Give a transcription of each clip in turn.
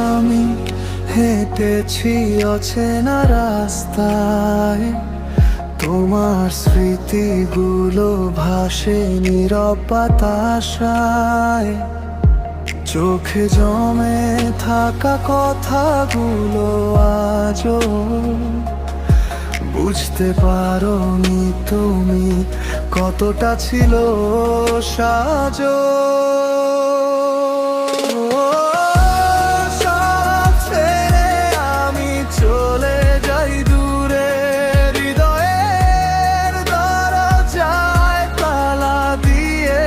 আমি হেঁটেছি অচেনা রাস্তায়, তোমার স্মৃতিগুলো ভাসে নীরব বাতাসায়। চোখে জমে থাকা কথাগুলো আজও বুঝতে পারোনি তুমি কতটা ছিল সাজো। সব ছেড়ে আমি চলে যাই দূরে, হৃদয়ের দরজায় তালা দিয়ে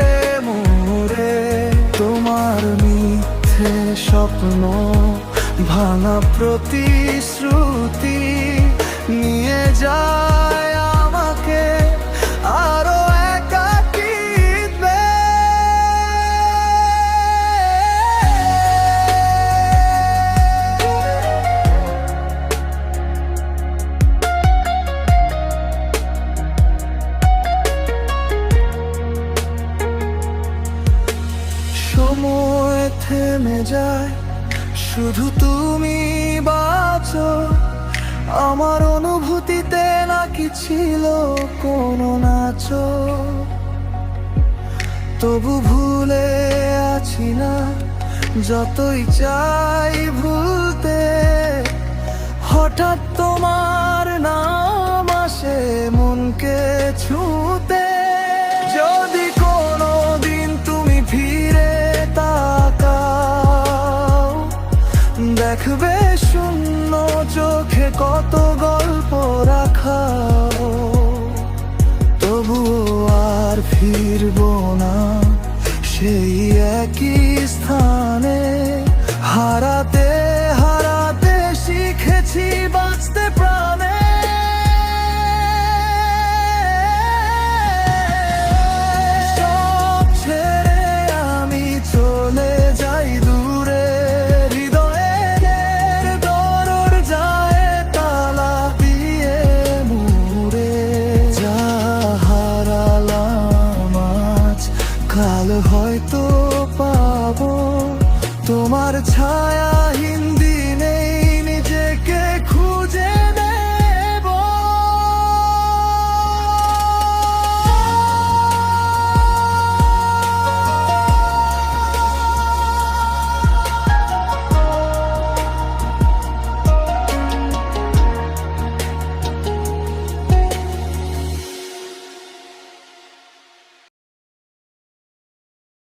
মোরে। তোমার মিথ্যে স্বপ্ন, ভাঙা প্রতিশ্রুতি নিয়ে যায় আমাকে আরো একাকিত্বে। সময় থেমে যায়, শুধু তুমি বাঁচো। আমার অনুভূতিতে নাকি ছিল কোনো নাচো, তবু ভুলে আছি না যতই চাই ভুলতে। হঠাৎ তোমার নাম আসে মনকে ছুঁতে। যদি কোনো দিন তুমি ফিরে তাকাও, দেখবে শূন্য চোখে কত গল্প রাখা। তবুও আর ফিরবো না সেই একই স্থানে।